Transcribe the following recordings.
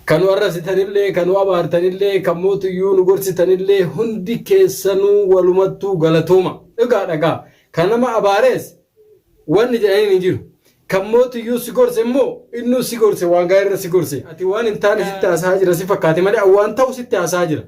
كانوا أرسلتني اللي كانوا أبارتني اللي كموت يون ورسلتني اللي هندي كيسنو والمتو غلطوما إقا كان ما أبارس وان جاي نجيرو كموت يو سيغورس مو إنه سيغورس وان غير سيغورس أتي وان إنتان ستة أساجر سيفكاتي مالي أوان تاو ستة أساجر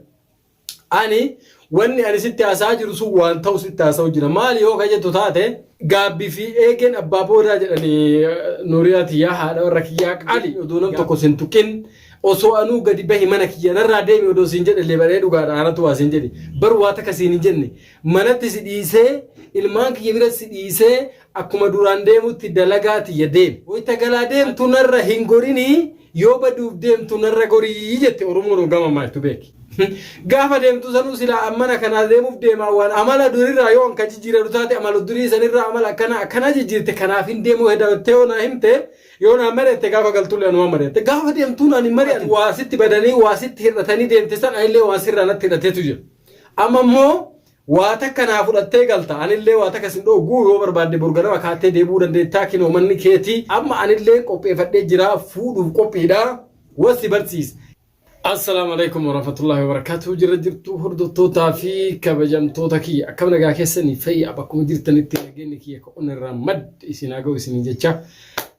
أني واني أنا ستة أساجر سو وان تاو ستة أساجر مالي هو كجت تاته غابي في إيجن أبابو راج يعني نوريات يا هذا وركياك علي ودونم تكوسن تكين osoo anuu gadi bahi mana kiyya narraa deemi odoo siin jedhe illee baree dhugaadha anatu waa siin jedhe baru waa takka siin hin jenne manatti si dhiisee ilmaan kiyya bira si dhiisee akkuma duraan deemutti dalagaati ya deemi wayita galaa deemtu narra hin gorinii yoo baduuf deemtu narra gorii jette oromoon gama maaltu beeki gaafa deemtu sanuu silaa ammana kanaa deemuuf deemaa waan amala durirraa yoo anka jijjiiradu taate amala durii sanirraa amala akkana jijjiirte kanaaf hin deemuu hedawattee yoo naa himte yoo naa marette gaafa galtulle anuma marette gaafa deemtuun ani mari'atu waa sitti badanii waa sitti hir'atanii deemte san anillee waa sirraa natti hidhateetu jira amma immoo waa takka naa fudhattee galta anillee waa takka sin dhooguu yoo barbaadde borganama kaatee deebuu dandeettaa kinoo manni keetii amma anillee qopheeffadhee jira fuudhuuf qophiidha wasi barsiisa. السلام عليكم ورحمة الله وبركاته جرجرتو هردوتوتا في كبجمتوتا كي أكمل نجا كيسني في أباكم جرتني تيجيني كي كون الرمد إسناجو إسنيجتشا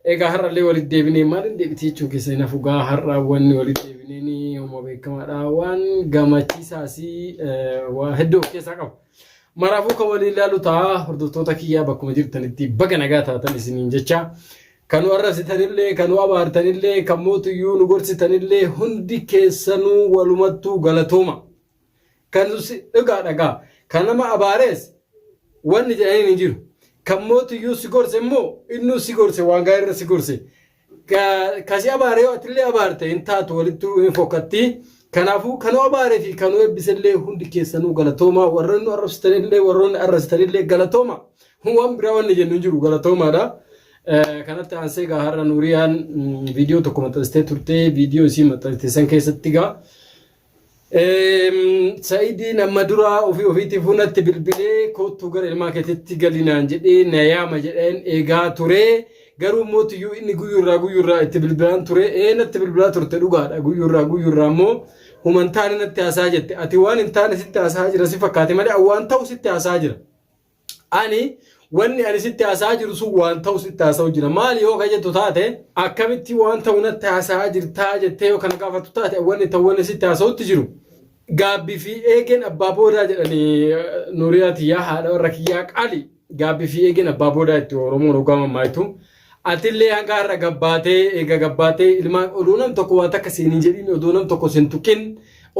إيجا هرّا اللي ولد ديبني ما لين ديبتي شو كيسنا فوقا هرّا وان ولد ديبني وما بيكم وان جامتي ساسي وهدو كيساكم مرافوك ولي لالو تا هردوتوتا كي أباكم جرتني تي بقى نجا تا إسنيجتشا كانوا أرسلتني اللي كانوا أبارتني اللي كموت يون ورسلتني اللي هندي كيسنو والمتو غلطوما كانوا إقا كان ما أبارس وان جاي نجيرو كموت يو سيغورس مو إنه سيغورس وان غير سيغورس كاسي أباريو أتلي أبارته إنتا تولدتو فوقتي كانوا أبارتي كانوا بسلة هندي كيسنو غلطوما ورن أرسلتني اللي ورن أرسلتني اللي غلطوما هو أمبراون نجي نجيرو غلطوما دا كانت عن سيجا هرّا نوريان فيديو تكملتستي ترتي فيديو سي متلتسن كيستيجا سعيدي نمدورا وفي تفونا تبلبلي كوت تجار الماركت تيجالينا نجدي نيا مجدين إيجا توري غرو موت يو إني غيورا تبلبلان توري نتبلبلا ترتي لغة غيورا مو هم انتان نتأساجت أتوان انتان ستة أساجر سيفا كاتمالي أوان تاو ستة أساجر أني wanni ani sitti haasaa jiru sun waan ta'u sitti haasa'u jira maali yoo kajettu taate akkamitti waan ta'u natti haasaa jirtaa jettee yoo kana gaafatu taate wanni ta'u wanni sitti haasa'utti jiru gaabbii fi eegeen abbaa boodaa jedhanii nuuriyaati yaa haadha warra kiyyaa qaali gaabbii fi eegeen abbaa boodaa itti oromoon hoggaama maayitu atillee hanga har'a gabbaatee eega gabbaatee ilmaan oduu nam tokko waan takka siin hin jedhin oduu nam tokko siin tuqin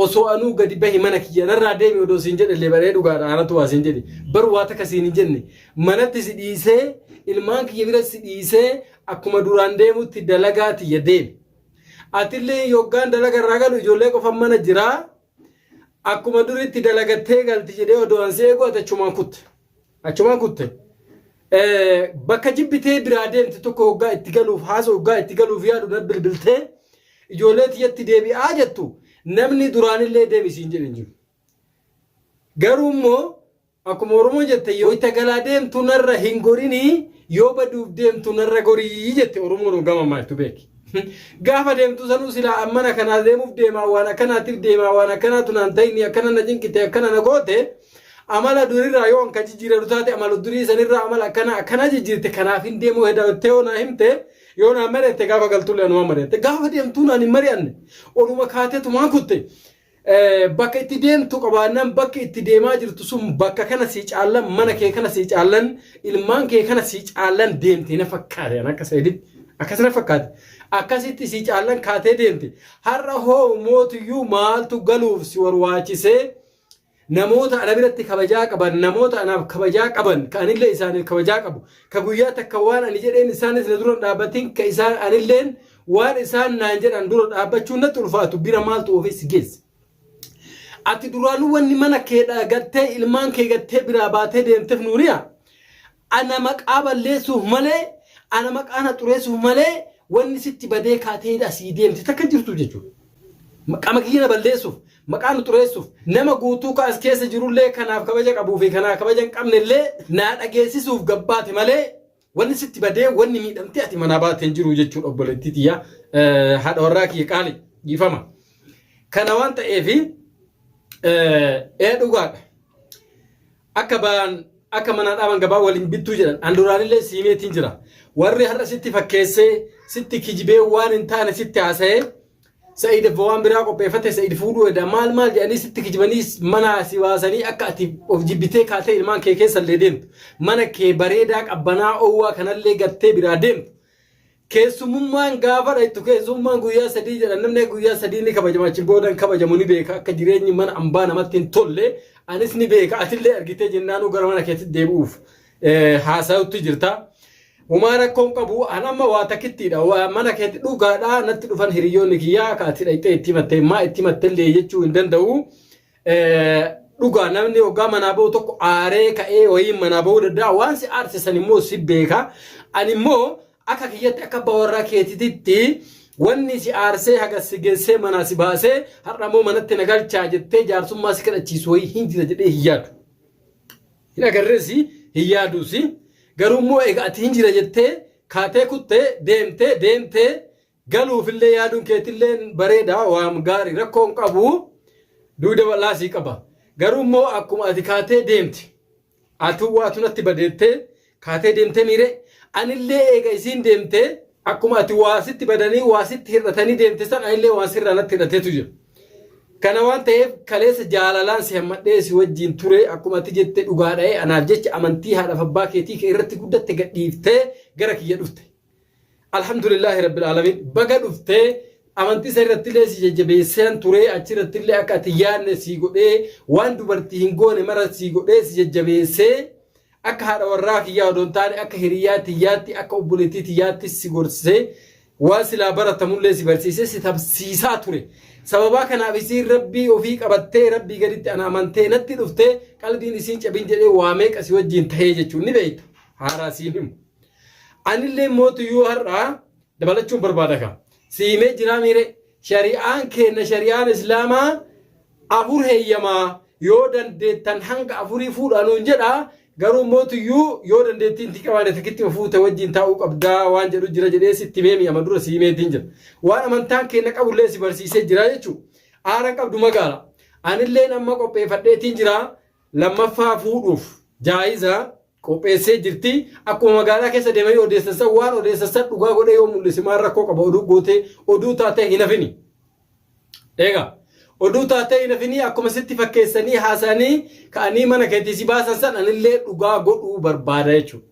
osoo anuu gadi bahi mana kiyya narraa deemi odoo siin jedhe illee baree dhugaadha anatu waa siin jedhe baru waa takka siin hin jenne manatti si dhiisee ilmaan kiyya bira si dhiisee akkuma duraan deemutti dalagaati ya deemi atillee yoggaan dalaga irraa galu ijoollee qofan mana jiraa akkuma duritti dalagattee galti jedhee odoo an seequ ati achumaan kutte bakka jibbitee biraa deemte tokko hoggaa itti galuuf haasa hoggaa itti galuuf yaadu na bilbiltee ijoollee tiyyatti deebi'aa jettu namni duraanillee deemisiin jedhan jiru garuu immoo akkuma oromoo jette yoo itti galaa deemtu narra hin gorinii yoo baduuf deemtu narra gorii jette oromoon gama maaltu beeki gaafa deemtu sanuu silaa ammana kanaa deemuuf deemaa waan akkanaatiif deemaa waan akkanaatu naan ta'ini akkana na jinqite akkana na goote amala durirraa yoo anka jijjiiradu taate amala durii sanirraa amala akkana jijjiirte kanaaf hin deemuu hedawattee yoo naa himte yoo naa marette gaafa galtulle anuma marette gaafa deemtuu naan hin mari'anne oluma kaateetu maan kutte bakka itti deemtu qabaannan bakka itti deemaa jirtu sun bakka kana sii caallan mana kee kana sii caallan ilmaan kee kana sii caallan deemte na fakkaate akka Sa'iditti akkasina fakkaate akkasitti sii caallan kaatee deemte har'a hoo mootiyyuu maaltu galuuf si warwaachisee namoota ana biratti kabajaa qaban namoota anaaf kabajaa qaban ka anillee isaaniif kabajaa qabu ka guyyaa takka waan ani jedheen isaanis na dura dhaabbatiin ka isaan anilleen waan isaan naan jedhan dura dhaabbachuun natti ulfaatu bira maaltu ofiis geesse ati duraanuu wanni mana kee gattee ilmaan kee gattee biraa baatee deemteef nuuriya ana maqaa balleessuuf malee ana maqaa na xureessuuf malee wanni sitti badee kaateedha sii deemte takka jirtu jechuudha maqaa kiyya balleessuuf maqaan xureessuuf nama guutuu kaas keessa jirullee kanaaf kabaja qabuu fi kanaaf kabaja hin qabnellee naa dhageessisuuf gabbaate malee wanni sitti badee wanni miidhamte ati manaa baateen jiru jechuudha obboleettii tiyya haadha warraa kiyya qaali يفهم كان وانت إيه إيه دوغاد أكبان أكمن أنا من قبل ولين بتوجد أندوراني اللي سيمة تنجرا ورّي هذا ستي فكيسة ستي كجبه وان إنتان ستي عسى سعيد فوان براكو بفتح سعيد فودو إذا مال يعني ستي كجبنيس منا سواسني أكاتي وجبتة كاتي المان كيس الليدين منا كبريدك أبنا أوه كان اللي قتة برادين كيسوممان غافر أيتو كيسوممان غويا سدي جرانمني غويا سدي ني كبجما تشبودن كبجموني بيكا كجيرني من أمبانا متين تولي أنسني بيكا أتلي أرجيتي جنانو غرمنا كيت ديبوف حاساو تجرتا وما ركون كبو أنا ما واتكتي دا ومانا كيت دوغا دا نتي دفن هريون كيا كاتي ايتي اتيمتي ما اتيمتي لي يچو اندن دو دوغا نمني اوغا منابو تو اره كاي وي منابو دا وانسي ارتي سنمو سيبيكا انيمو aka kiyyatti akka bawarraa keetitti wanni si aarsee haga sigeessee manaa si baasee har'amoo manatti nagalchaa jettee jaarsummaa si kadhachiisu wayii hin jira jedhee hin yaadu. Hin agarreesi hin yaaduusi garuummoo egaa ati hin jira jettee kaatee kuttee deemtee galuufillee yaaduun keetillee bareedaa waam gaarii rakkoon qabu duuda bal'aa sii qaba. Garuummoo akkuma ati kaatee deemti ati waatu natti badeettee kaatee deemtee miiree anillee eega isiin deemtee akkuma ati waasitti badanii waasitti hir'atanii deemte san anillee waan sirraa natti hidhateetu jira. Kana waan ta'eef kaleessa jaalalaan si hammadhee si wajjin ture akkuma ati jette dhugaadha'ee anaaf jecha amantii haadhaaf abbaa keetii kee irratti guddatte gadhiiftee gara kiyya dhufte. Alhamdulillahi rabbil alamin baga dhuftee amantii isa irrattillee si jajjabeesseen ture achirrattillee akka ati yaadne si godhee waan dubartii hin goone mara si godhee si jajjabeessee akka haadha warraa kiyyaa odoon taane akka hiriyaatti yaatti akka obboleettiitti yaatti si gorsee waan silaa baratamullee si barsiisee si tabsiisaa ture. Sababa kanaaf isiin rabbii ofii qabattee rabbii gaditti ana amantee natti dhuftee qalbiin isiin cabin jedhee waa meeqa si wajjin tahee jechuun ni beekta haaraa siin himu. Anillee mootuyyuu har'aa dabalachuun barbaada ka siimee jiraa miire shari'aan kenna shari'aan islaamaa afur heeyyamaa yoo dandeettan hanga afurii fuudhanuun jedhaa garuu mootuyyuu yoo dandeettiin inti qabaane takkitti fuute wajjin taa'uu qabdaa waan jedhu jira jedhee sitti meemi ama dura siimeetiin jira waan amantaan kenna qabullee si barsiisee jira jechuudha aaran qabdu magaala anillee amma qopheeffadheetiin jira lammaffaa fuudhuuf jaayiza qopheessee jirti akkuma magaalaa keessa deemanii odeessan waan odeessan dhugaa godhee yoo mul'ise maal rakkoo qaba oduu gootee oduu taatee hin hafini eegaa oduu taatee hin hafini akkuma sitti fakkeessanii haasanii ka'anii mana keetii si baasan san anillee dhugaa godhuu barbaada jechuudha.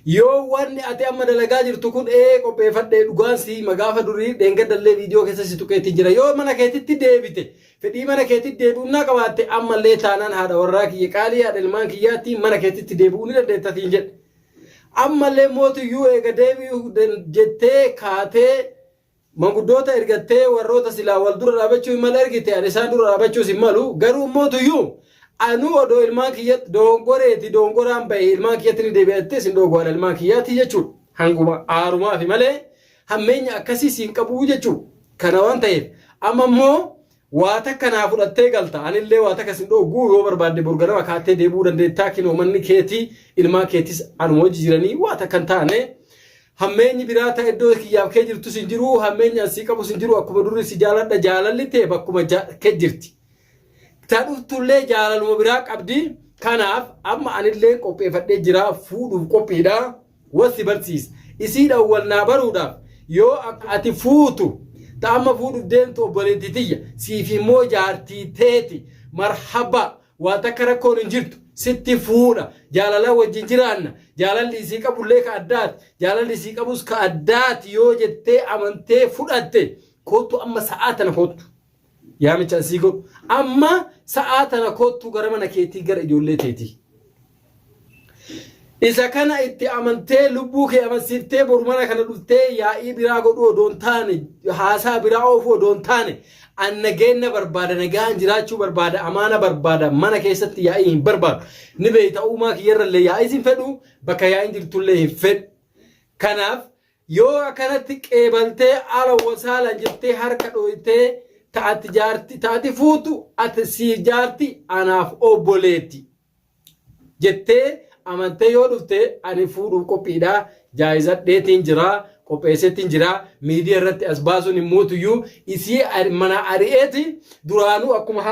Yoo wanni ati amma dalagaa jirtu kun qopheeffadhee dhugaan si magaafa durii dheengadallee viidiyoo keessa si tuqeetti jira yoo mana keetitti deebite fedhii mana keetitti deebi'uun qabaatte ammallee taanaan haadha warraa kiyya qaalii haadha ilmaan kiyyaatti mana keetitti deebi'uu ni dandeettatiin jedhe. Ammallee mootuyyuu eega deebi'uu jettee kaatee manguddoota ergattee warroota silaa wal dura dhaabachuu hin malu ergite ani isaan dura dhaabachuus hin malu garuu mootuyyuu anu odoo ilmaan kiyyatti doongoreeti doongoraan ba'e ilmaan kiyyatti ni deebi'attee sin doongoora ilmaan kiyyaatti jechuudha hanguma aarumaa fi malee hammeenya akkasii siin qabuu jechuudha kana waan ta'eef amma immoo waa takka naa fudhattee galta anillee waa takka sin dhooguu yoo barbaadde burganama kaattee deebi'uu dandeettaa kinoo manni keetii ilmaan keetis anuma hojii jiranii waa takka hin taane hammeenyi biraa ta'e iddoo kiyyaaf kee jirtu sin jiru hammeenyi asii qabu sin jiru akkuma durri si jaaladha jaalalli ta'e bakkuma kee jirti. Taadhuftullee jaalaluma biraa qabdi kanaaf amma anillee qopheeffadhee jira fuudhuuf qophiidha wasi barsiisa isiidhaan wal naa baruudhaaf yoo ati fuutu ta'amma fuudhuuf deemtu obboleettii tiyya siif immoo jaartii teeti marhaba waa takka rakkoon hin jirtu sitti fuudha jaalala wajjin jiraanna jaalalli isii qabullee ka addaati jaalalli isii qabus ka addaati yoo jettee amantee fudhatte kootu amma sa'aa tana kootu yaamicha asii godhu amma sa'aa tana kootu gara mana keetii gara ijoollee teetii. Isa kana itti amantee lubbuu kee amansiiftee boru mana kana dhuftee yaa'ii biraa godhu odoon taane haasaa biraa oofuu odoon taane annageenya barbaada nagaan jiraachuu barbaada amaana barbaada mana keessatti yaa'ii hin barbaadu ni beeyta uumaa kiyyarrallee yaa'ii sin fedhu bakka yaa'iin jirtullee hin fedhu kanaaf yoo akkanatti qeebaltee ala wasaalan jettee harka dhooytee taati fuutu ati si jaarti anaaf obboleetti jettee amantee yoo dhufte ani fuudhuuf qophiidha jaayizadheetiin jira qopheessetti jira miidiyaa irratti as baasuun immoo isii mana ari'eeti duraanuu akkuma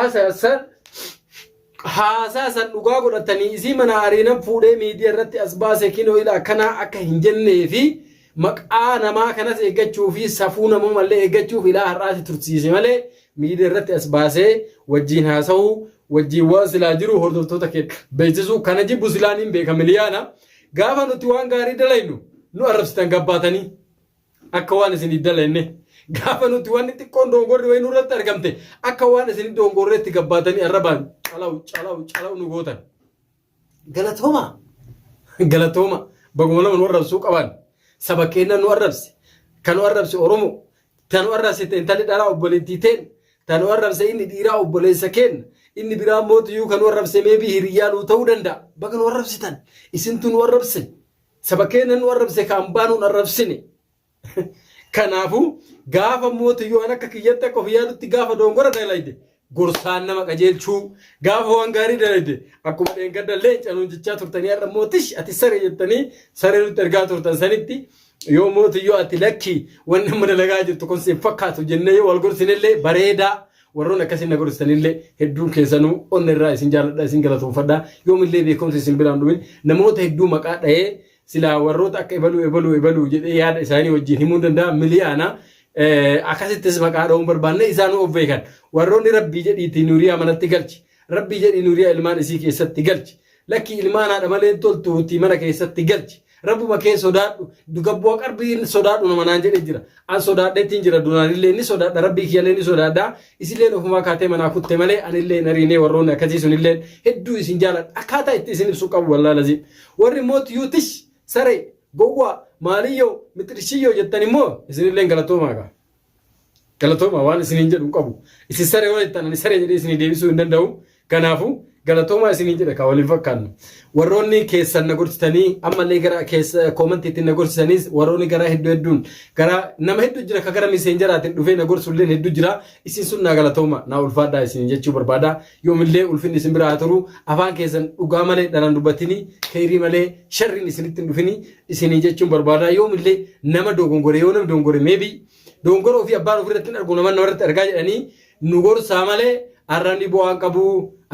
haasasan dhugaa godhatanii isii mana ariinan fuudhee miidiyaa irratti as baase kinoo ila kana akka hin jennee fi maqaa namaa kanas eeggachuu fi safuu namaa mallee eeggachuuf ilaa har'aati tursiise malee miidiyaa irratti as baasee wajjiin haasa'uu wajjiin waan silaa jiru hordoftoota kee beeksisuu kana jibbu silaan hin beeka miliyaana gaafa nuti waan gaarii dalaynu nu arrabsitan gabbaatanii akka waan isin dalayne gaafa nuti waan xiqqoon dongorri wayi nurratti argamte akka waan isin dongorreetti gabbaatanii arrabaan calaw nu gootan galatooma baguma nama nu arrabsuu qaban saba keenya nu arrabse kan nu arrabse oromo tan nu arrabse intalli dhalaa obboleettii teen tan nu arrabse inni dhiiraa obboleessa keenya inni biraa mootiyyuu kan nu arrabse meebii hiriyaa nu ta'uu danda'a baga nu arrabsitan isintu nu arrabse saba keenya nu arrabse kan baanu arrabsine kanaafu gaafa mootiyyuu an akka kiyyatti akka ofiyyaatutti gaafa dongora dalayde gorsaan nama qajeelchuu gaafa waan gaarii dalayde akkuma dheengadda leencanuun jechaa turtanii har'a mootish ati saree jettanii saree nutti ergaa turtan sanitti yoo mootiyyuu ati lakki wanni amma dalagaa jirtu kun siin fakkaatu jennee yoo wal gorsinillee bareedaa warroon akkasiin na gorsanillee hedduun keessanuu onna irraa isin jaalladha isin galatoomfadha yoomillee beekumsi isin biraan dhumin namoota hedduu maqaa dha'ee silaa warroota akka ebaluu jedhee yaada isaanii wajjin himuu danda'a miliyaana akkasittis maqaa dha'uun barbaanne isaanuu of beekan warroonni rabbii jedhiitii nuuriyaa manatti galchi rabbii jedhii nuuriyaa ilmaan isii keessatti galchi lakki ilmaan haadha malee toltuutii mana keessatti galchi rabbuma kee sodaadhu dugabboo qarbiin sodaadhu nama naan jedhee jira an sodaadheettiin jira dunaanillee ni sodaadha rabbii kiyyallee ni sodaadha isilleen ofumaa kaatee manaa kutte malee anillee nariinee warroonni akkasii sunillee hedduu isin jaaladha akkaataa itti isin ibsuu qabu wallaalazii warri mootiyyuutish saree gowwaa maaliyyoo mixirishiyoo jettan immoo isinillee galatooma waan isiniin jedhu qabu isin saree yoo jettan ani saree jedhee isinii deebisuu hin danda'u kanaafu galatooma isiniin jedha ka waliin fakkaannu warroonni keessan na gorsitanii ammallee gara keessa koomantiitti na gorsitanis warroonni gara hedduun gara nama hedduu jira ka gara miseenjaraatiin dhufee na gorsulleen hedduu jira isin sun na galatooma na ulfaadhaa isin jechuu barbaada yoomillee ulfinni isin biraa turu afaan keessan dhugaa malee dhalaan dubbatini khayrii malee sharriin isinitti hin dhufini isin jechuun barbaada yoomillee nama dogongore yoo nama dogongore meebi dogongora ofii abbaan ofirratti hin argu namarratti argaa jedhanii nu gorsaa malee arrani bu'aan qabu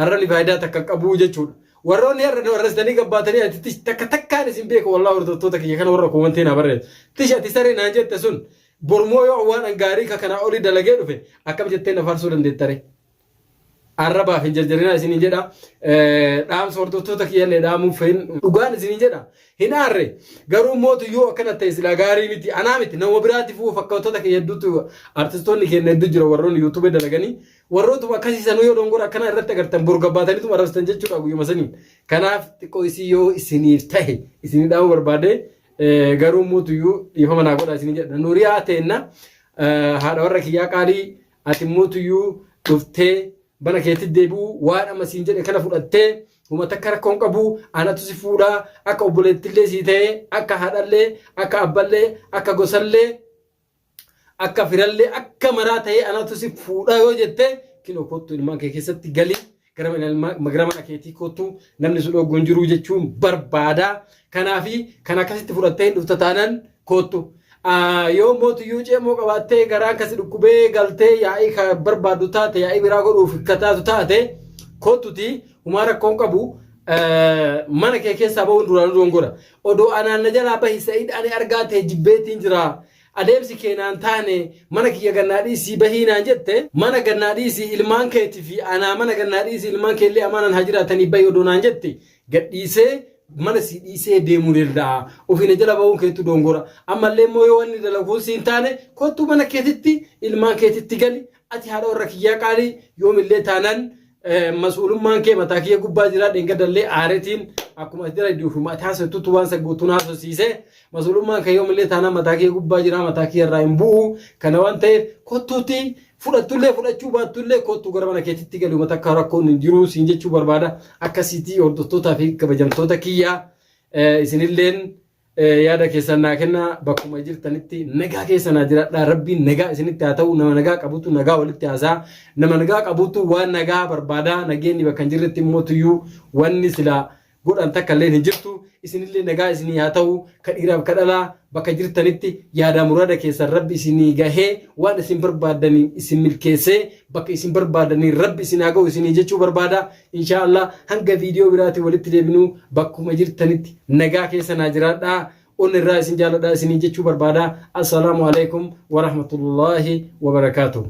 arrani faayidaa takka qabu jechuudha warroonni warrastanii gabbaatanii ati takka takkaan isin beeka wallaahi hordoftoota kiyya kana warra koomantii naa barreessa tish ati saree naan jette sun bormoo yoo waan angaarii ka kana olii dalagee dhufe akkam jettee na faarsuu dandeettare arrabaaf hin jarjarinaa isiniin jedha dhaamsa hordoftoota kiyyallee dhaamuuf dhugaan isiniin jedha hin aarre garuu mootiyyuu akkana ta'e silaa gaarii miti anaa miti nama biraatiif fakkaatota kiyya hedduutu artistoonni keenya hedduu jira warroonni yuutuubee dalaganii warrootuma akkasiisanuu yoo dongora akkana irratti agartan burgabbaataniitu arrabsitan jechuudha guyyuma saniin kanaaf xiqqoo isii yoo isiniif tahe isinii dhaamuu barbaade garuu mootiyyuu dhiifama naa godha isiniin jedha nuuriyaa teenna haadha warra kiyyaa qaalii ati mootiyyuu dhuftee bana keetti deebi'u waan amma siin jedhe kana fudhattee uummata akka rakkoon qabu anatu si fuudhaa akka obboleettillee sii ta'ee akka haadhallee akka abballee akka gosallee akka firallee akka maraa ta'ee anatu si fuudhaa yoo jette kinoo kottu ilmaan kee keessatti galii gara mana keetii kottu namni sun dhoggoon jiruu jechuun barbaada kanaafi kan akkasitti fudhattee hin dhufta taanaan kottu. Yoo mootiyyuu ceemoo qabaattee garaan kasi dhukkubee galtee yaa'ii ka barbaadu taate yaa'ii biraa godhuuf kataatu taate kottuti humaa rakkoon qabu mana kee keessaa ba'uun duraan dongora odoo anaan na jalaa bahi sa'id ani argaa ta'e jibbeetiin jira adeemsi keenaan taane mana kiyya gannaadhiisii bahii naan jette mana gannaadhiisii ilmaan keetii fi anaa mana gannaadhiisii ilmaan keellee amaanan haa jiraatanii bahi odoo naan jette gadhiisee mana si dhiisee deemuu danda'a ofiina jala ba'uun keetu dongora ammallee immoo yoo wanni dalaguun siin taane kottu mana keetitti ilmaan keetitti gali ati haadha warra kiyyaa qaalii yoomillee taanaan mas'uulummaan kee mataa kiyya gubbaa jira dheengadallee aaretiin akkuma jira iddoo ati haasoftutu waan sagguutuun haasofsiisee mas'uulummaan kee yoomillee taanaan mataa kiyya gubbaa jira mataa kiyya irraa hin bu'u kana waan ta'eef kottuuti fudhattullee fudhachuu baattullee kottu gara mana keetitti galu mata akka rakkoon hin jiru siin jechuu barbaada akkasiitii hordoftootaa fi kabajamtoota kiyyaa isinilleen yaada keessan naa kenna bakkuma jirtanitti nagaa keessanaa jiraadha rabbiin nagaa isinitti haa ta'u nama nagaa qabutu nagaa walitti haasaa nama nagaa qabutu waan nagaa barbaada nageenyi bakka hin jirretti immoo tuyyuu wanni silaa godhan takka illee hin jirtu isinillee nagaa isinii haa ta'u kadhiiraaf kadhalaa bakka jirtanitti yaada muraada keessan rabbi isinii gahee waan isin barbaadanii isin milkeessee bakka isin barbaadanii rabbi isin haa ga'u isinii jechuu barbaada inshaallah hanga viidiyoo biraatti walitti deebinuu bakkuma jirtanitti nagaa keessa naa jiraadhaa on irraa isin jaaladhaa isinii jechuu barbaada assalaamu alaikum wa rahmatullahi wa barakaatuh